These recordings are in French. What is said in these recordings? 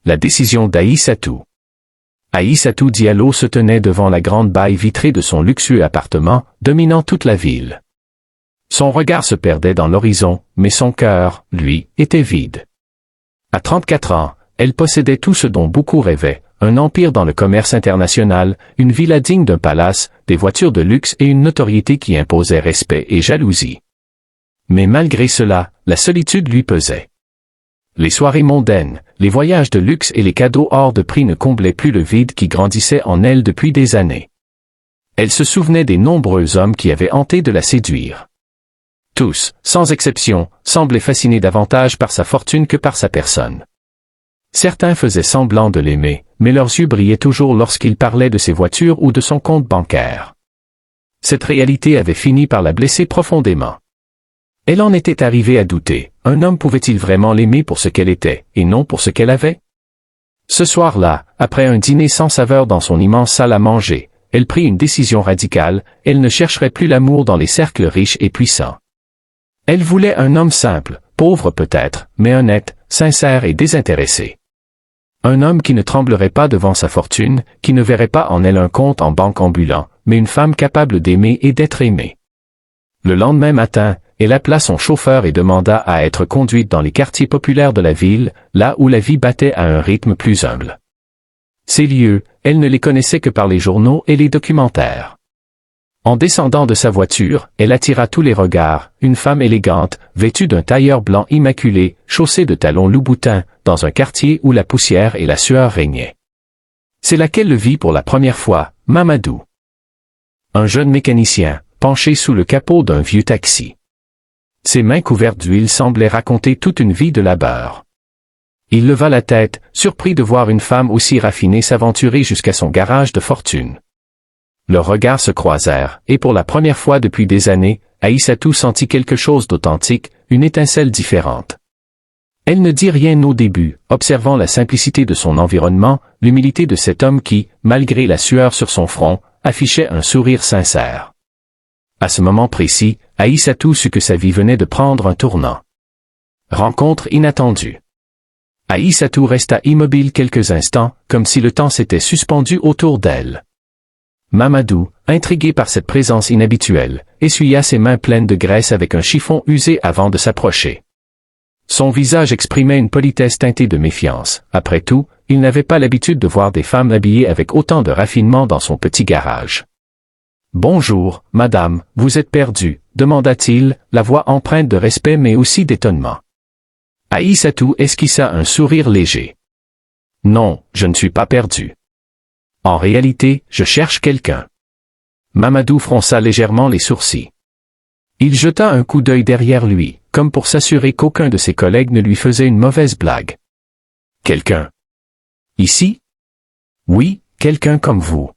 La décision d'Aïssatou. Aïssatou Diallo se tenait devant la grande baille vitrée de son luxueux appartement, dominant toute la ville. Son regard se perdait dans l'horizon, mais son cœur, lui, était vide. À 34 ans, elle possédait tout ce dont beaucoup rêvaient, un empire dans le commerce international, une villa digne d'un palace, des voitures de luxe et une notoriété qui imposait respect et jalousie. Mais malgré cela, la solitude lui pesait. Les soirées mondaines, les voyages de luxe et les cadeaux hors de prix ne comblaient plus le vide qui grandissait en elle depuis des années. Elle se souvenait des nombreux hommes qui avaient tenté de la séduire. Tous, sans exception, semblaient fascinés davantage par sa fortune que par sa personne. Certains faisaient semblant de l'aimer, mais leurs yeux brillaient toujours lorsqu'il parlait de ses voitures ou de son compte bancaire. Cette réalité avait fini par la blesser profondément. Elle en était arrivée à douter, un homme pouvait-il vraiment l'aimer pour ce qu'elle était, et non pour ce qu'elle avait? Ce soir-là, après un dîner sans saveur dans son immense salle à manger, elle prit une décision radicale, elle ne chercherait plus l'amour dans les cercles riches et puissants. Elle voulait un homme simple, pauvre peut-être, mais honnête, sincère et désintéressé. Un homme qui ne tremblerait pas devant sa fortune, qui ne verrait pas en elle un compte en banque ambulant, mais une femme capable d'aimer et d'être aimée. Le lendemain matin, elle appela son chauffeur et demanda à être conduite dans les quartiers populaires de la ville, là où la vie battait à un rythme plus humble. Ces lieux, elle ne les connaissait que par les journaux et les documentaires. En descendant de sa voiture, elle attira tous les regards, une femme élégante, vêtue d'un tailleur blanc immaculé, chaussée de talons loup-boutin, dans un quartier où la poussière et la sueur régnaient. C'est là qu'elle le vit pour la première fois, Mamadou. Un jeune mécanicien, penché sous le capot d'un vieux taxi. Ses mains couvertes d'huile semblaient raconter toute une vie de labeur. Il leva la tête, surpris de voir une femme aussi raffinée s'aventurer jusqu'à son garage de fortune. Leurs regards se croisèrent, et pour la première fois depuis des années, Aïssatou sentit quelque chose d'authentique, une étincelle différente. Elle ne dit rien au début, observant la simplicité de son environnement, l'humilité de cet homme qui, malgré la sueur sur son front, affichait un sourire sincère. À ce moment précis, Aïssatou sut que sa vie venait de prendre un tournant. Rencontre inattendue. Aïssatou resta immobile quelques instants, comme si le temps s'était suspendu autour d'elle. Mamadou, intrigué par cette présence inhabituelle, essuya ses mains pleines de graisse avec un chiffon usé avant de s'approcher. Son visage exprimait une politesse teintée de méfiance. Après tout, il n'avait pas l'habitude de voir des femmes habillées avec autant de raffinement dans son petit garage. « Bonjour, madame, vous êtes perdue » demanda-t-il, la voix empreinte de respect mais aussi d'étonnement. Aïssatou esquissa un sourire léger. « Non, je ne suis pas perdu. En réalité, je cherche quelqu'un. » Mamadou fronça légèrement les sourcils. Il jeta un coup d'œil derrière lui, comme pour s'assurer qu'aucun de ses collègues ne lui faisait une mauvaise blague. « Quelqu'un? Ici? »« Oui, quelqu'un comme vous. »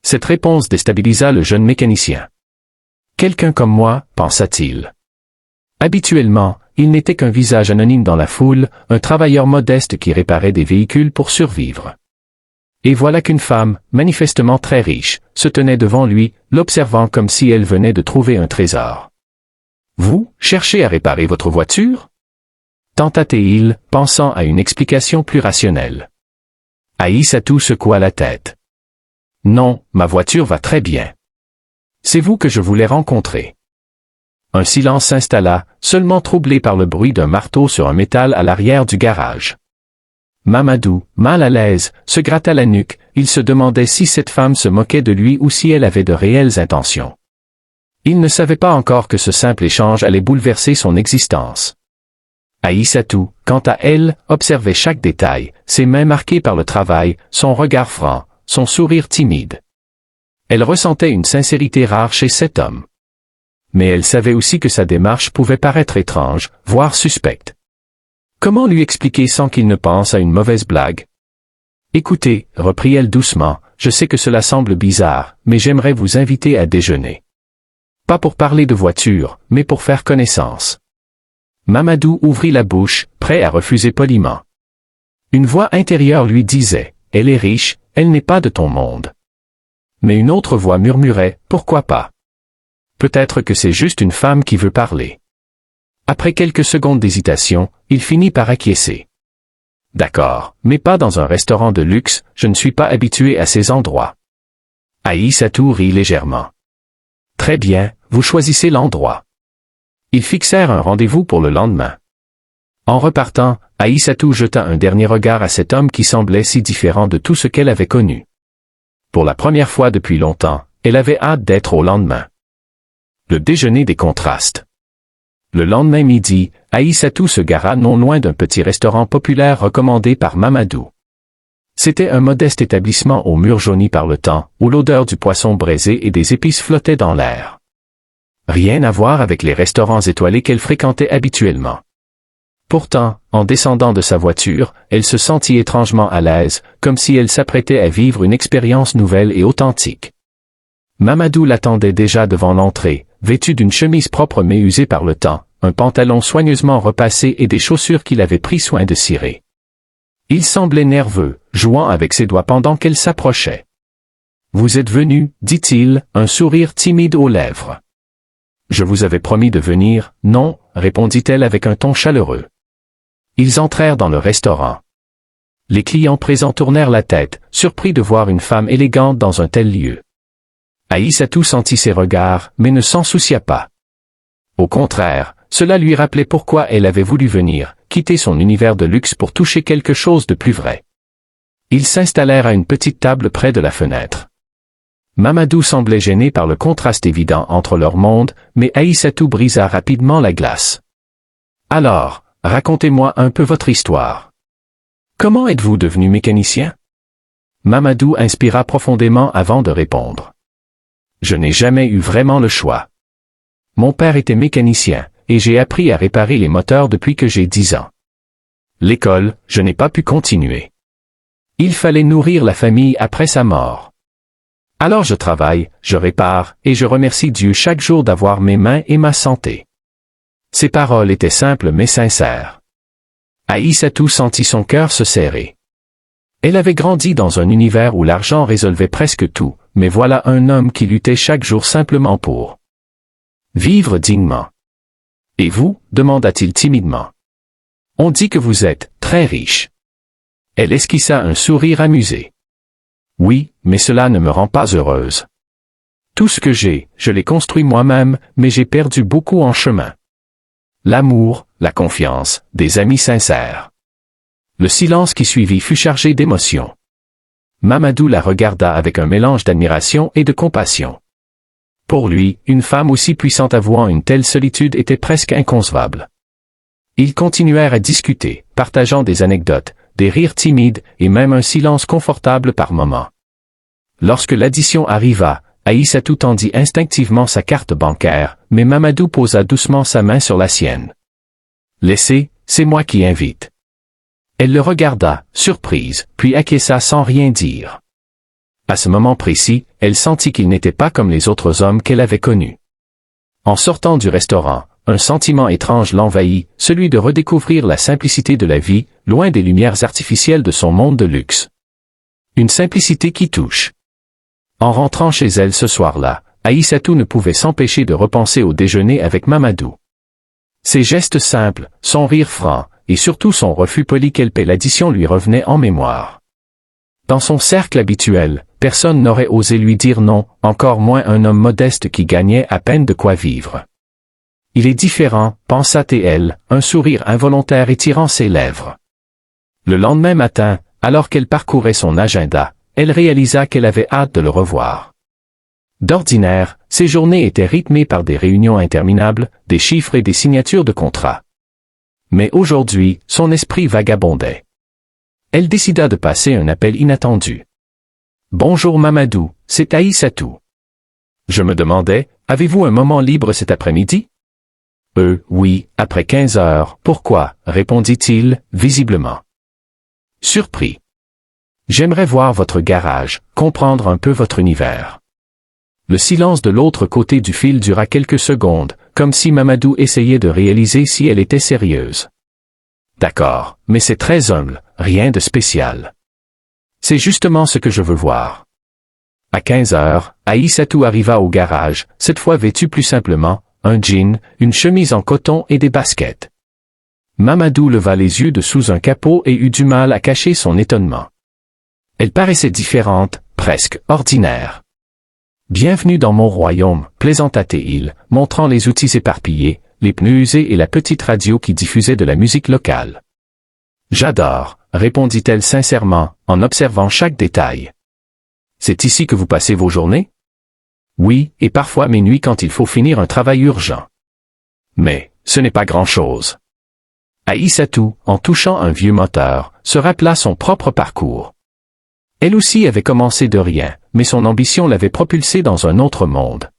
Cette réponse déstabilisa le jeune mécanicien. « Quelqu'un comme moi, pensa-t-il. » Habituellement, il n'était qu'un visage anonyme dans la foule, un travailleur modeste qui réparait des véhicules pour survivre. Et voilà qu'une femme, manifestement très riche, se tenait devant lui, l'observant comme si elle venait de trouver un trésor. « Vous, cherchez à réparer votre voiture ?» tenta-t-il, pensant à une explication plus rationnelle. Aïssatou secoua la tête. « Non, ma voiture va très bien. C'est vous que je voulais rencontrer. » Un silence s'installa, seulement troublé par le bruit d'un marteau sur un métal à l'arrière du garage. Mamadou, mal à l'aise, se gratta la nuque, il se demandait si cette femme se moquait de lui ou si elle avait de réelles intentions. Il ne savait pas encore que ce simple échange allait bouleverser son existence. Aïssatou, quant à elle, observait chaque détail, ses mains marquées par le travail, son regard franc, son sourire timide. Elle ressentait une sincérité rare chez cet homme. Mais elle savait aussi que sa démarche pouvait paraître étrange, voire suspecte. Comment lui expliquer sans qu'il ne pense à une mauvaise blague? « Écoutez, reprit-elle doucement, je sais que cela semble bizarre, mais j'aimerais vous inviter à déjeuner. Pas pour parler de voiture, mais pour faire connaissance. » Mamadou ouvrit la bouche, prêt à refuser poliment. Une voix intérieure lui disait, « Elle est riche, elle n'est pas de ton monde. » Mais une autre voix murmurait, « Pourquoi pas? Peut-être que c'est juste une femme qui veut parler. » Après quelques secondes d'hésitation, il finit par acquiescer. D'accord, mais pas dans un restaurant de luxe, je ne suis pas habitué à ces endroits. Aïssatou rit légèrement. Très bien, vous choisissez l'endroit. Ils fixèrent un rendez-vous pour le lendemain. En repartant, Aïssatou jeta un dernier regard à cet homme qui semblait si différent de tout ce qu'elle avait connu. Pour la première fois depuis longtemps, elle avait hâte d'être au lendemain. Le déjeuner des contrastes. Le lendemain midi, Aïssatou se gara non loin d'un petit restaurant populaire recommandé par Mamadou. C'était un modeste établissement aux murs jaunis par le temps, où l'odeur du poisson braisé et des épices flottait dans l'air. Rien à voir avec les restaurants étoilés qu'elle fréquentait habituellement. Pourtant, en descendant de sa voiture, elle se sentit étrangement à l'aise, comme si elle s'apprêtait à vivre une expérience nouvelle et authentique. Mamadou l'attendait déjà devant l'entrée, vêtu d'une chemise propre mais usée par le temps, un pantalon soigneusement repassé et des chaussures qu'il avait pris soin de cirer. Il semblait nerveux, jouant avec ses doigts pendant qu'elle s'approchait. « Vous êtes venu, dit-il, un sourire timide aux lèvres. »« Je vous avais promis de venir, non » répondit-elle avec un ton chaleureux. Ils entrèrent dans le restaurant. Les clients présents tournèrent la tête, surpris de voir une femme élégante dans un tel lieu. Aïssatou sentit ses regards, mais ne s'en soucia pas. Au contraire, cela lui rappelait pourquoi elle avait voulu venir, quitter son univers de luxe pour toucher quelque chose de plus vrai. Ils s'installèrent à une petite table près de la fenêtre. Mamadou semblait gêné par le contraste évident entre leur monde, mais Aïssatou brisa rapidement la glace. « Alors, racontez-moi un peu votre histoire. Comment êtes-vous devenu mécanicien ?» Mamadou inspira profondément avant de répondre. « Je n'ai jamais eu vraiment le choix. Mon père était mécanicien, et j'ai appris à réparer les moteurs depuis que j'ai 10 ans. L'école, je n'ai pas pu continuer. Il fallait nourrir la famille après sa mort. Alors je travaille, je répare, et je remercie Dieu chaque jour d'avoir mes mains et ma santé. » Ces paroles étaient simples mais sincères. Aïssatou sentit son cœur se serrer. Elle avait grandi dans un univers où l'argent résolvait presque tout, mais voilà un homme qui luttait chaque jour simplement pour vivre dignement. « Et vous ?» demanda-t-il timidement. « On dit que vous êtes très riche. » Elle esquissa un sourire amusé. « Oui, mais cela ne me rend pas heureuse. Tout ce que j'ai, je l'ai construit moi-même, mais j'ai perdu beaucoup en chemin. L'amour, la confiance, des amis sincères. » Le silence qui suivit fut chargé d'émotions. Mamadou la regarda avec un mélange d'admiration et de compassion. Pour lui, une femme aussi puissante avouant une telle solitude était presque inconcevable. Ils continuèrent à discuter, partageant des anecdotes, des rires timides et même un silence confortable par moments. Lorsque l'addition arriva, Aïssatou tendit instinctivement sa carte bancaire, mais Mamadou posa doucement sa main sur la sienne. « Laissez, c'est moi qui invite. » Elle le regarda, surprise, puis acquiesça sans rien dire. À ce moment précis, elle sentit qu'il n'était pas comme les autres hommes qu'elle avait connus. En sortant du restaurant, un sentiment étrange l'envahit, celui de redécouvrir la simplicité de la vie, loin des lumières artificielles de son monde de luxe. Une simplicité qui touche. En rentrant chez elle ce soir-là, Aïssatou ne pouvait s'empêcher de repenser au déjeuner avec Mamadou. Ses gestes simples, son rire franc, et surtout son refus poli qu'elle paie l'addition lui revenaient en mémoire. Dans son cercle habituel, personne n'aurait osé lui dire non, encore moins un homme modeste qui gagnait à peine de quoi vivre. Il est différent, pensa-t-elle, un sourire involontaire étirant ses lèvres. Le lendemain matin, alors qu'elle parcourait son agenda, elle réalisa qu'elle avait hâte de le revoir. D'ordinaire, ses journées étaient rythmées par des réunions interminables, des chiffres et des signatures de contrats. Mais aujourd'hui, son esprit vagabondait. Elle décida de passer un appel inattendu. « Bonjour Mamadou, c'est Aïssatou. Je me demandais, avez-vous un moment libre cet après-midi ?»« Oui, après 15 heures, pourquoi ?» répondit-il, visiblement surpris. « J'aimerais voir votre garage, comprendre un peu votre univers. » Le silence de l'autre côté du fil dura quelques secondes, comme si Mamadou essayait de réaliser si elle était sérieuse. « D'accord, mais c'est très humble, rien de spécial. C'est justement ce que je veux voir. » À 15 heures, Aïssatou arriva au garage, cette fois vêtue plus simplement, un jean, une chemise en coton et des baskets. Mamadou leva les yeux de sous un capot et eut du mal à cacher son étonnement. Elle paraissait différente, presque ordinaire. « Bienvenue dans mon royaume », plaisanta-t-il, montrant les outils éparpillés, les pneus usés et la petite radio qui diffusait de la musique locale. « J'adore », répondit-elle sincèrement, en observant chaque détail. « C'est ici que vous passez vos journées? » « Oui, et parfois mes nuits quand il faut finir un travail urgent. »« Mais, ce n'est pas grand-chose. » Aïssatou, en touchant un vieux moteur, se rappela son propre parcours. Elle aussi avait commencé de rien, mais son ambition l'avait propulsée dans un autre monde.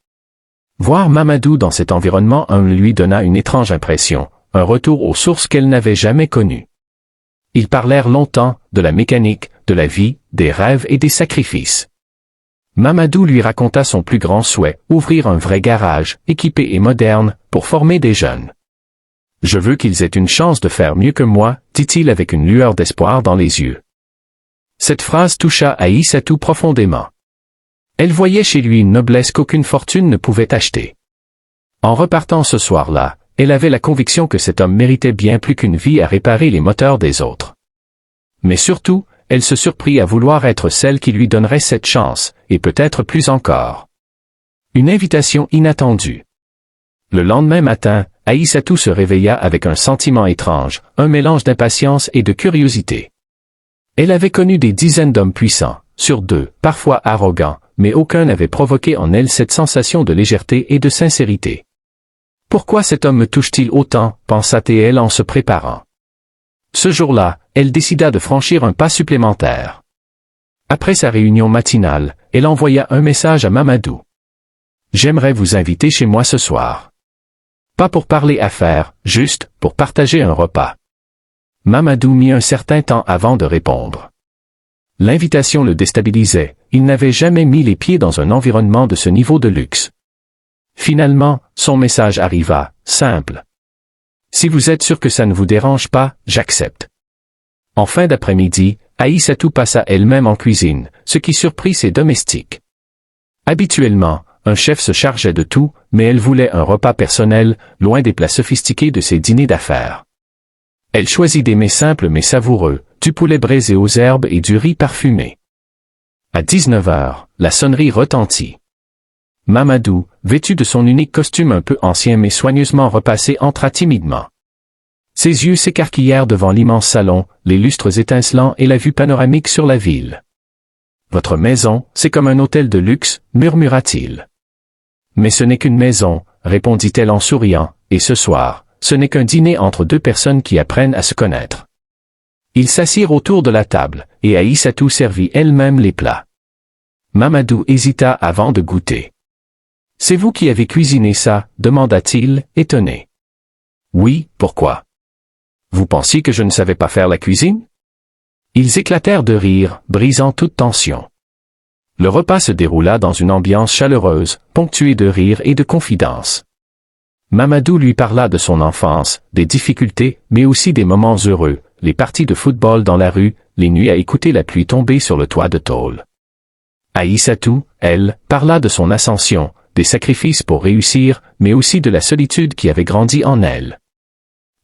Voir Mamadou dans cet environnement lui donna une étrange impression, un retour aux sources qu'elle n'avait jamais connues. Ils parlèrent longtemps, de la mécanique, de la vie, des rêves et des sacrifices. Mamadou lui raconta son plus grand souhait, ouvrir un vrai garage, équipé et moderne, pour former des jeunes. « Je veux qu'ils aient une chance de faire mieux que moi », dit-il avec une lueur d'espoir dans les yeux. Cette phrase toucha Aïssatou profondément. Elle voyait chez lui une noblesse qu'aucune fortune ne pouvait acheter. En repartant ce soir-là, elle avait la conviction que cet homme méritait bien plus qu'une vie à réparer les moteurs des autres. Mais surtout, elle se surprit à vouloir être celle qui lui donnerait cette chance, et peut-être plus encore. Une invitation inattendue. Le lendemain matin, Aïssatou se réveilla avec un sentiment étrange, un mélange d'impatience et de curiosité. Elle avait connu des dizaines d'hommes puissants, sur deux, parfois arrogants, mais aucun n'avait provoqué en elle cette sensation de légèreté et de sincérité. « Pourquoi cet homme me touche-t-il autant ?» pensa-t-elle en se préparant. Ce jour-là, elle décida de franchir un pas supplémentaire. Après sa réunion matinale, elle envoya un message à Mamadou. « J'aimerais vous inviter chez moi ce soir. Pas pour parler affaires, juste pour partager un repas. » Mamadou mit un certain temps avant de répondre. L'invitation le déstabilisait, il n'avait jamais mis les pieds dans un environnement de ce niveau de luxe. Finalement, son message arriva, simple. « Si vous êtes sûr que ça ne vous dérange pas, j'accepte. » En fin d'après-midi, Aïssatou passa elle-même en cuisine, ce qui surprit ses domestiques. Habituellement, un chef se chargeait de tout, mais elle voulait un repas personnel, loin des plats sophistiqués de ses dîners d'affaires. Elle choisit des mets simples mais savoureux, du poulet braisé aux herbes et du riz parfumé. À 19 heures, la sonnerie retentit. Mamadou, vêtu de son unique costume un peu ancien mais soigneusement repassé, entra timidement. Ses yeux s'écarquillèrent devant l'immense salon, les lustres étincelants et la vue panoramique sur la ville. « Votre maison, c'est comme un hôtel de luxe », murmura-t-il. « Mais ce n'est qu'une maison », répondit-elle en souriant, « et ce soir, ce n'est qu'un dîner entre deux personnes qui apprennent à se connaître. » Ils s'assirent autour de la table, et Aïssatou servit elle-même les plats. Mamadou hésita avant de goûter. « C'est vous qui avez cuisiné ça ?» demanda-t-il, étonné. « Oui, pourquoi? Vous pensiez que je ne savais pas faire la cuisine? » Ils éclatèrent de rire, brisant toute tension. Le repas se déroula dans une ambiance chaleureuse, ponctuée de rires et de confidences. Mamadou lui parla de son enfance, des difficultés, mais aussi des moments heureux, les parties de football dans la rue, les nuits à écouter la pluie tomber sur le toit de tôle. Aïssatou, elle, parla de son ascension, des sacrifices pour réussir, mais aussi de la solitude qui avait grandi en elle.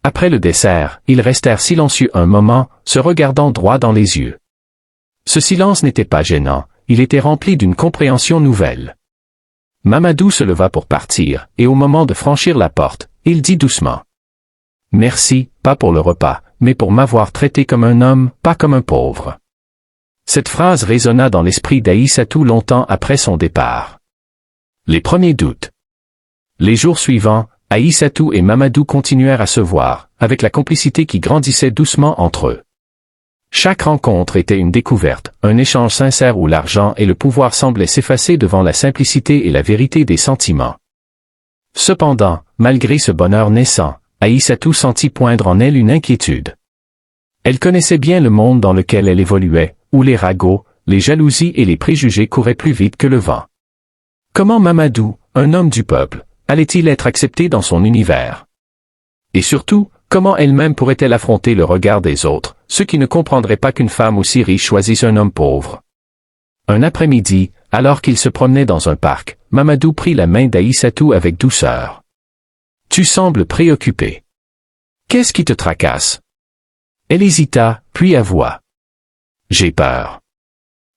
Après le dessert, ils restèrent silencieux un moment, se regardant droit dans les yeux. Ce silence n'était pas gênant, il était rempli d'une compréhension nouvelle. Mamadou se leva pour partir, et au moment de franchir la porte, il dit doucement. « Merci, pas pour le repas, mais pour m'avoir traité comme un homme, pas comme un pauvre. » Cette phrase résonna dans l'esprit d'Aïssatou longtemps après son départ. Les premiers doutes. Les jours suivants, Aïssatou et Mamadou continuèrent à se voir, avec la complicité qui grandissait doucement entre eux. Chaque rencontre était une découverte, un échange sincère où l'argent et le pouvoir semblaient s'effacer devant la simplicité et la vérité des sentiments. Cependant, malgré ce bonheur naissant, Aïssatou sentit poindre en elle une inquiétude. Elle connaissait bien le monde dans lequel elle évoluait, où les ragots, les jalousies et les préjugés couraient plus vite que le vent. Comment Mamadou, un homme du peuple, allait-il être accepté dans son univers? Et surtout, comment elle-même pourrait-elle affronter le regard des autres, ceux qui ne comprendraient pas qu'une femme aussi riche choisisse un homme pauvre? Un après-midi, alors qu'il se promenait dans un parc, Mamadou prit la main d'Aïssatou avec douceur. « Tu sembles préoccupé. » Qu'est-ce qui te tracasse? Elle hésita, puis avoua. J'ai peur.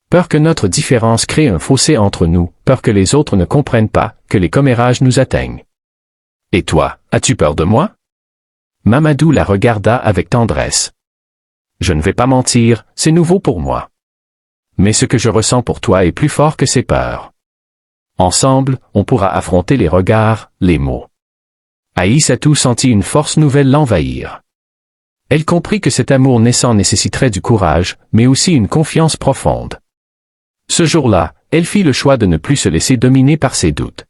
Peur que notre différence crée un fossé entre nous, peur que les autres ne comprennent pas, que les commérages nous atteignent. Et toi, as-tu peur de moi? Mamadou la regarda avec tendresse. Je ne vais pas mentir, c'est nouveau pour moi. Mais ce que je ressens pour toi est plus fort que ces peurs. Ensemble, on pourra affronter les regards, les mots. Aïssatou sentit une force nouvelle l'envahir. Elle comprit que cet amour naissant nécessiterait du courage, mais aussi une confiance profonde. Ce jour-là, elle fit le choix de ne plus se laisser dominer par ses doutes.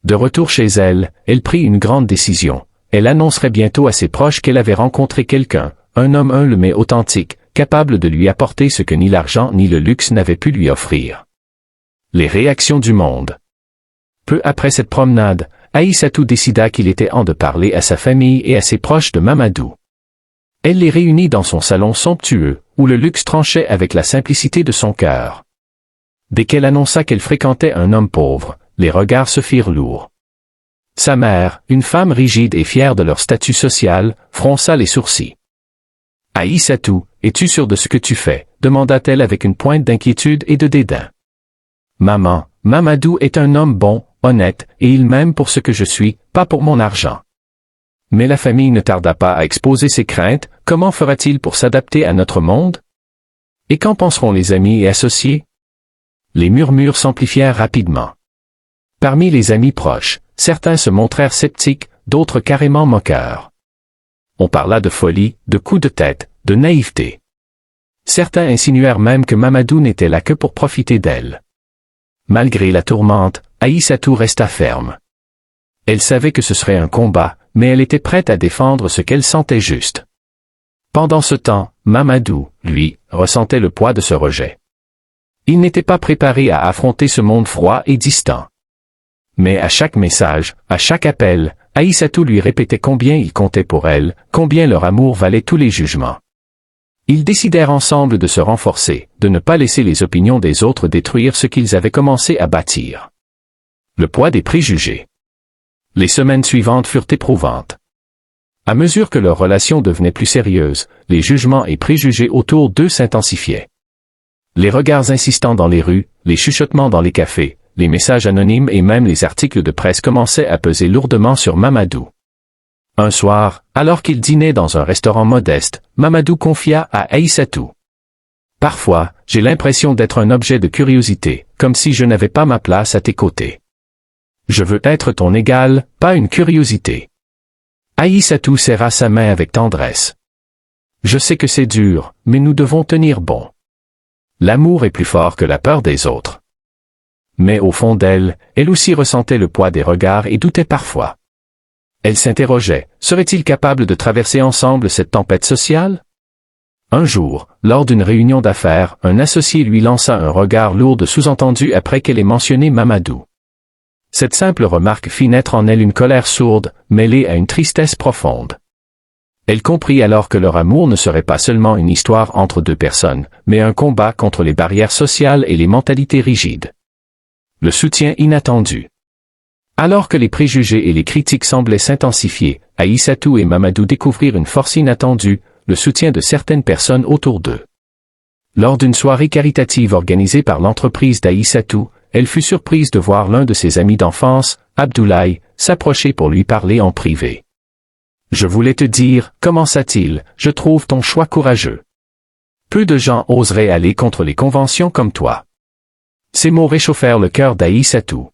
De retour chez elle, elle prit une grande décision. Elle annoncerait bientôt à ses proches qu'elle avait rencontré quelqu'un, un homme humble mais authentique, capable de lui apporter ce que ni l'argent ni le luxe n'avaient pu lui offrir. Les réactions du monde. Peu après cette promenade, Aïssatou décida qu'il était temps de parler à sa famille et à ses proches de Mamadou. Elle les réunit dans son salon somptueux, où le luxe tranchait avec la simplicité de son cœur. Dès qu'elle annonça qu'elle fréquentait un homme pauvre, les regards se firent lourds. Sa mère, une femme rigide et fière de leur statut social, fronça les sourcils. « Aïssatou, es-tu sûre de ce que tu fais ?» demanda-t-elle avec une pointe d'inquiétude et de dédain. « Maman, Mamadou est un homme bon, honnête, et il m'aime pour ce que je suis, pas pour mon argent. » Mais la famille ne tarda pas à exposer ses craintes. Comment fera-t-il pour s'adapter à notre monde? Et qu'en penseront les amis et associés? Les murmures s'amplifièrent rapidement. Parmi les amis proches, certains se montrèrent sceptiques, d'autres carrément moqueurs. On parla de folie, de coups de tête, de naïveté. Certains insinuèrent même que Mamadou n'était là que pour profiter d'elle. Malgré la tourmente, Aïssatou resta ferme. Elle savait que ce serait un combat, mais elle était prête à défendre ce qu'elle sentait juste. Pendant ce temps, Mamadou, lui, ressentait le poids de ce rejet. Il n'était pas préparé à affronter ce monde froid et distant. Mais à chaque message, à chaque appel, Aïssatou lui répétait combien il comptait pour elle, combien leur amour valait tous les jugements. Ils décidèrent ensemble de se renforcer, de ne pas laisser les opinions des autres détruire ce qu'ils avaient commencé à bâtir. Le poids des préjugés. Les semaines suivantes furent éprouvantes. À mesure que leur relation devenait plus sérieuse, les jugements et préjugés autour d'eux s'intensifiaient. Les regards insistants dans les rues, les chuchotements dans les cafés, les messages anonymes et même les articles de presse commençaient à peser lourdement sur Mamadou. Un soir, alors qu'il dînait dans un restaurant modeste, Mamadou confia à Aïssatou. « Parfois, j'ai l'impression d'être un objet de curiosité, comme si je n'avais pas ma place à tes côtés. Je veux être ton égal, pas une curiosité. » Aïssatou serra sa main avec tendresse. « Je sais que c'est dur, mais nous devons tenir bon. L'amour est plus fort que la peur des autres. » Mais au fond d'elle, elle aussi ressentait le poids des regards et doutait parfois. Elle s'interrogeait, serait-il capable de traverser ensemble cette tempête sociale? Un jour, lors d'une réunion d'affaires, un associé lui lança un regard lourd de sous-entendu après qu'elle ait mentionné Mamadou. Cette simple remarque fit naître en elle une colère sourde, mêlée à une tristesse profonde. Elle comprit alors que leur amour ne serait pas seulement une histoire entre deux personnes, mais un combat contre les barrières sociales et les mentalités rigides. Le soutien inattendu. Alors que les préjugés et les critiques semblaient s'intensifier, Aïssatou et Mamadou découvrirent une force inattendue, le soutien de certaines personnes autour d'eux. Lors d'une soirée caritative organisée par l'entreprise d'Aïssatou, elle fut surprise de voir l'un de ses amis d'enfance, Abdoulaye, s'approcher pour lui parler en privé. « Je voulais te dire, commença-t-il, je trouve ton choix courageux. Peu de gens oseraient aller contre les conventions comme toi. » Ces mots réchauffèrent le cœur d'Aïssatou.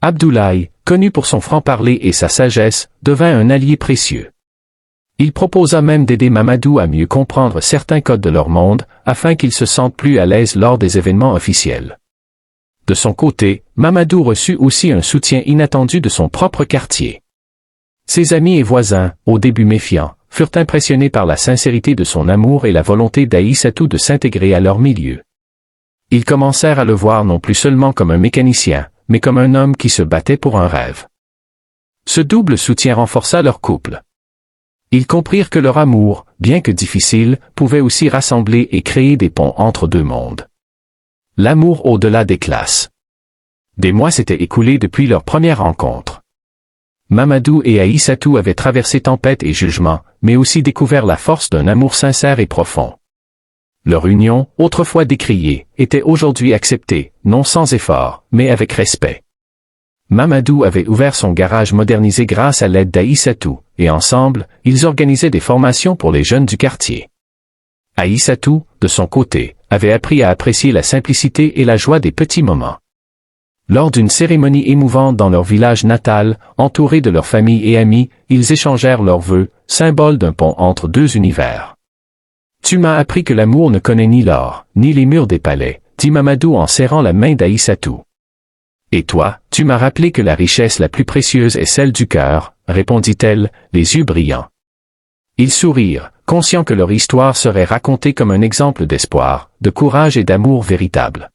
Abdoulaye, connu pour son franc-parler et sa sagesse, devint un allié précieux. Il proposa même d'aider Mamadou à mieux comprendre certains codes de leur monde, afin qu'il se sente plus à l'aise lors des événements officiels. De son côté, Mamadou reçut aussi un soutien inattendu de son propre quartier. Ses amis et voisins, au début méfiants, furent impressionnés par la sincérité de son amour et la volonté d'Aïssatou de s'intégrer à leur milieu. Ils commencèrent à le voir non plus seulement comme un mécanicien, mais comme un homme qui se battait pour un rêve. Ce double soutien renforça leur couple. Ils comprirent que leur amour, bien que difficile, pouvait aussi rassembler et créer des ponts entre deux mondes. L'amour au-delà des classes. Des mois s'étaient écoulés depuis leur première rencontre. Mamadou et Aïssatou avaient traversé tempête et jugement, mais aussi découvert la force d'un amour sincère et profond. Leur union, autrefois décriée, était aujourd'hui acceptée, non sans effort, mais avec respect. Mamadou avait ouvert son garage modernisé grâce à l'aide d'Aïssatou, et ensemble, ils organisaient des formations pour les jeunes du quartier. Aïssatou, de son côté, avait appris à apprécier la simplicité et la joie des petits moments. Lors d'une cérémonie émouvante dans leur village natal, entourés de leur famille et amis, ils échangèrent leurs vœux, symbole d'un pont entre deux univers. « Tu m'as appris que l'amour ne connaît ni l'or, ni les murs des palais », dit Mamadou en serrant la main d'Aïssatou. « Et toi, tu m'as rappelé que la richesse la plus précieuse est celle du cœur », répondit-elle, les yeux brillants. Ils sourirent, conscients que leur histoire serait racontée comme un exemple d'espoir, de courage et d'amour véritable.